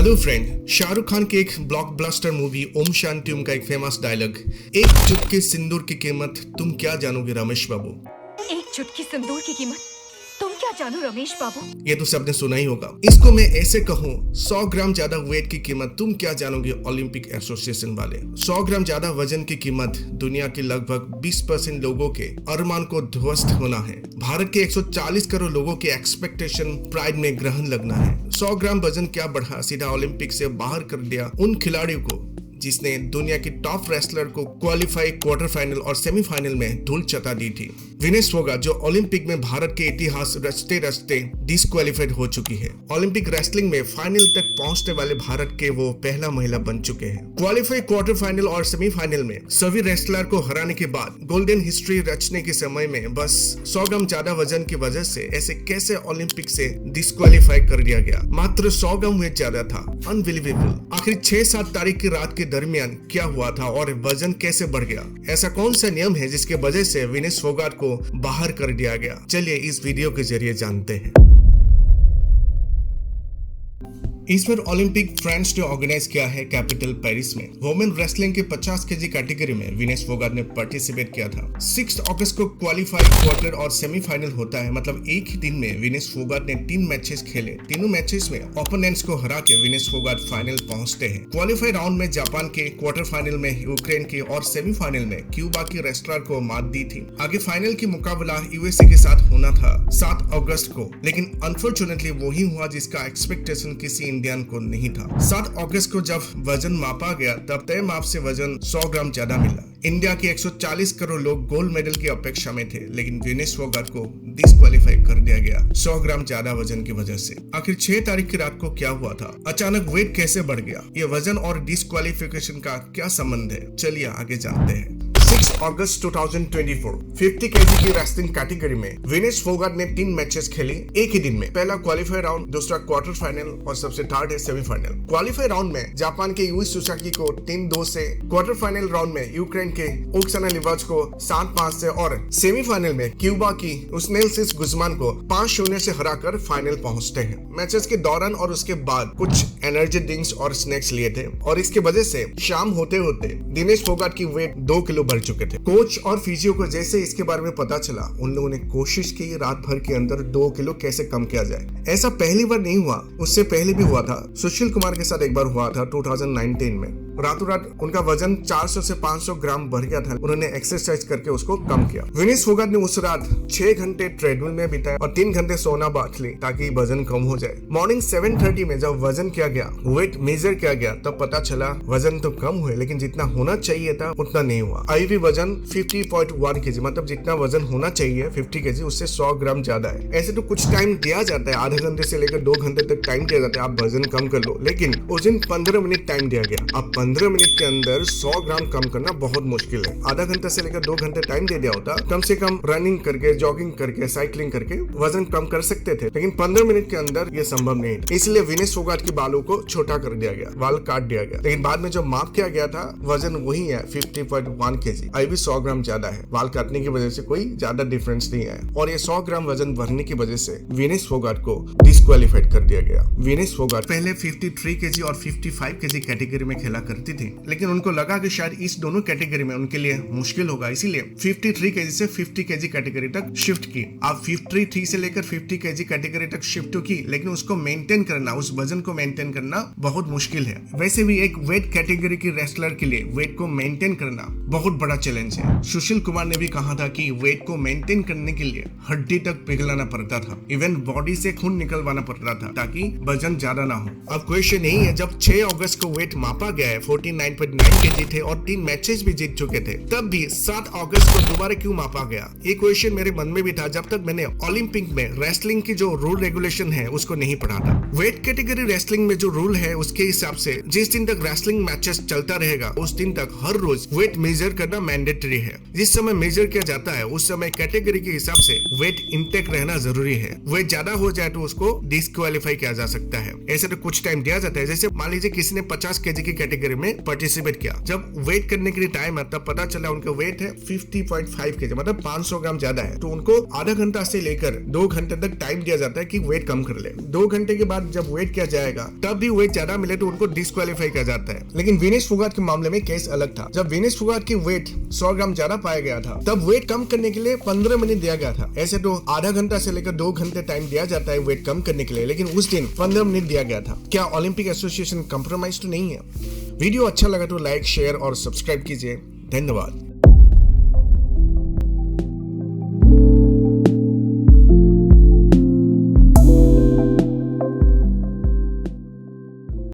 Hello friend, Shahrukh Khan की एक blockbuster movie Om Shanti Om का एक फेमस डायलॉग, एक चुटकी सिंदूर की कीमत तुम क्या जानोगे रमेश बाबू। एक चुटकी सिंदूर की कीमत तुम क्या जानो रमेश बाबू। ये तो सबने सुना ही होगा। इसको मैं ऐसे कहूँ, 100 ग्राम ज्यादा वेट की कीमत तुम क्या जानोगे ओलंपिक एसोसिएशन वाले। 100 ग्राम ज्यादा वजन की कीमत दुनिया के लगभग 20% लोगों के अरमान को ध्वस्त होना है। भारत के 140 करोड़ लोगों के एक्सपेक्टेशन प्राइड में ग्रहण लगना है। 100 ग्राम वजन क्या बढ़ा सीधा ओलंपिक से बाहर कर दिया उन खिलाड़ियों को जिसने दुनिया की टॉप रेसलर को क्वालिफाई क्वार्टर फाइनल और सेमीफाइनल में धूल चटा दी थी। विनेश फोगाट जो ओलंपिक में भारत के इतिहास रचते रचते डिस्क्वालिफाइड हो चुकी है। ओलंपिक रेसलिंग में फाइनल तक पहुंचने वाले भारत के वो पहला महिला बन चुके हैं। क्वालिफाई क्वार्टर फाइनल और सेमीफाइनल में सभी रेसलर को हराने के बाद गोल्डन हिस्ट्री रचने के समय में बस 100 ग्राम ज्यादा वजन की वजह से ऐसे कैसे ओलंपिक से डिस्क्वालिफाई कर दिया गया। मात्र 100 ग्राम वेट ज्यादा था। अनबिलीवेबल। आखिर 6-7 तारीख की रात के दरमियान क्या हुआ था और वजन कैसे बढ़ गया। ऐसा कौन सा नियम है जिसके वजह से विनेश फोगाट को बाहर कर दिया गया। चलिए इस वीडियो के जरिए जानते हैं। इस बार ओलंपिक फ्रांस ने ऑर्गेनाइज किया है कैपिटल पेरिस में। वुमेन रेसलिंग के 50 केजी कैटेगरी में विनेश फोगाट ने पार्टिसिपेट किया था। 6 अगस्त को क्वालिफाई क्वार्टर और सेमीफाइनल होता है, मतलब एक ही दिन में विनेश फोगाट ने 3 मैचेस खेले। तीनों मैचेस में ओपोनेंट्स को हरा के विनेश फोगाट फाइनल पहुंचते हैं। क्वालिफाई राउंड में जापान के, क्वार्टर फाइनल में यूक्रेन के और सेमीफाइनल में क्यूबा की रेसलर को मात दी थी। आगे फाइनल की मुकाबला यूएसए के साथ होना था 7 अगस्त को, लेकिन अनफॉर्चुनेटली वही हुआ जिसका एक्सपेक्टेशन किसी इंडियन को नहीं था। 7 अगस्त को जब वजन मापा गया तब तय माप से वजन 100 ग्राम ज्यादा मिला। इंडिया के 140 करोड़ लोग गोल्ड मेडल की अपेक्षा में थे, लेकिन विनेश फोगाट को डिस्क्वालीफाई कर दिया गया 100 ग्राम ज्यादा वजन की वजह से। आखिर 6 तारीख की रात को क्या हुआ था? अचानक वेट कैसे बढ़ गया? ये वजन और डिस्क्वालिफिकेशन का क्या संबंध है? चलिए आगे जानते हैं। 6 अगस्त 2024 50 केजी की रेसलिंग कैटेगरी में विनेश फोगाट ने 3 मैचेस खेली एक ही दिन में। पहला क्वालिफाई राउंड, दूसरा क्वार्टर फाइनल और सबसे थर्ड है सेमीफाइनल। क्वालिफाई राउंड में जापान के यूई सुसाकी को 3-2 से, क्वार्टर फाइनल राउंड में यूक्रेन के ओक्साना लिवाच को 7-5 से और सेमीफाइनल में क्यूबा की उस्नेलसिस गुजमान को 5-0 से हराकर फाइनल पहुंचते हैं। मैचेस के दौरान और उसके बाद कुछ एनर्जी ड्रिंक्स और स्नैक्स लिए थे और इसके वजह से शाम होते होते विनेश फोगाट की वेट 2 किलो बढ़ चुके थे। कोच और फिजियो को जैसे इसके बारे में पता चला, उन लोगों ने कोशिश की रात भर के अंदर 2 किलो कैसे कम किया जाए। ऐसा पहली बार नहीं हुआ, उससे पहले भी हुआ था। सुशील कुमार के साथ एक बार हुआ था 2019 में। रातों रात उनका वजन 400 से 500 ग्राम बढ़ गया था। उन्होंने एक्सरसाइज करके उसको कम किया। विनेश फोगाट ने उस रात 6 घंटे ट्रेडमिल में बिताए और 3 घंटे सोना बांट ली ताकि वजन कम हो जाए। मॉर्निंग 7:30 में जब वजन किया गया, वेट मेजर किया गया, तब पता चला वजन तो कम हुए लेकिन जितना होना चाहिए था उतना नहीं हुआ। अभी भी वजन 50.1 केजी, मतलब जितना वजन होना चाहिए 50 केजी उससे 100 ग्राम ज्यादा है। ऐसे तो कुछ टाइम दिया जाता है, आधे घंटे से लेकर 2 घंटे तक टाइम दिया जाता है, आप वजन कम कर लो, लेकिन उस दिन 15 मिनट टाइम दिया गया। अब 15 मिनट के अंदर 100 ग्राम कम करना बहुत मुश्किल है। आधा घंटा से लेकर 2 घंटे टाइम दे दिया होता, कम से कम रनिंग करके, जॉगिंग करके, साइकिलिंग करके वजन कम कर सकते थे, लेकिन 15 मिनट के अंदर ये संभव नहीं था। इसलिए विनेश फोगाट के बालों को छोटा कर दिया गया, बाल काट दिया गया, लेकिन बाद में जो माप किया गया था वजन वही है 50.1 केजी। अभी भी 100 ग्राम ज्यादा है। बाल काटने की वजह से कोई ज्यादा डिफरेंस नहीं है और ये 100 ग्राम वजन बढ़ने की वजह से विनेश फोगाट को डिस्क्वालीफाइड कर दिया गया। विनेश फोगाट पहले 53 केजी और 55 केजी कैटेगरी में खेला करती थी, लेकिन उनको लगा कि शायद इस दोनों कैटेगरी में उनके लिए मुश्किल होगा, इसीलिए 53 केजी से 50 केजी कैटेगरी तक शिफ्ट की। आप 53 से लेकर 50 केजी कैटेगरी तक शिफ्ट की, लेकिन उसको मेंटेन करना, उस वजन को मेंटेन करना बहुत मुश्किल है। वैसे भी एक वेट कैटेगरी की रेसलर के लिए वेट को मेंटेन करना बहुत बड़ा चैलेंज है। सुशील कुमार ने भी कहा था कि वेट को मेंटेन करने के लिए हड्डी तक पिघलाना पड़ता था, इवन बॉडी से खून निकलवाना पड़ता था ताकि वजन ज्यादा ना हो। अब क्वेश्चन यही है, जब 6 अगस्त को वेट मापा गया है, 49.9 केजी थे और 3 मैचेस भी जीत चुके थे, तब भी 7 अगस्त को दोबारा क्यों मापा गया? ये क्वेश्चन मेरे मन में भी था जब तक मैंने ओलंपिक में रेसलिंग की जो रूल रेगुलेशन है उसको नहीं पढ़ा था। वेट कैटेगरी रेसलिंग में जो रूल है उसके हिसाब से जिस दिन तक रेसलिंग मैचेस चलता रहेगा उस दिन तक हर रोज वेट मेजर करना मैंडेटरी है। जिस समय मेजर किया जाता है उस समय कैटेगरी के हिसाब से वेट इंटेक रहना जरूरी है। वेट ज्यादा हो जाए तो उसको डिस्क्वालीफाई किया जा सकता है। ऐसे तो कुछ टाइम दिया जाता है, जैसे मान लीजिए किसी ने 50 केजी की कैटेगरी में पार्टिसिपेट किया, जब वेट करने के लिए टाइम है तब पता चला उनका वेट है 50.5 केजी, मतलब 500 ग्राम ज्यादा है, तो उनको आधा घंटा से लेकर 2 घंटे तक टाइम दिया जाता है कि वेट कम कर ले। 2 घंटे के बाद जब वेट किया जाएगा तब भी वेट ज्यादा मिले तो उनको डिस्क्वालीफाई किया जाता है। लेकिन विनेश फोगाट के मामले में केस अलग था। जब विनेश फोगाट की वेट 100 ग्राम ज्यादा पाया गया था तब वेट कम करने के लिए 15 मिनट दिया गया था। ऐसे तो आधा घंटा से लेकर 2 घंटे टाइम दिया जाता है वेट कम करने के लिए, लेकिन उस दिन 15 मिनट दिया गया था। क्या ओलंपिक एसोसिएशन कंप्रोमाइज तो नहीं है? वीडियो अच्छा लगा तो लाइक, शेयर और सब्सक्राइब कीजिए। धन्यवाद।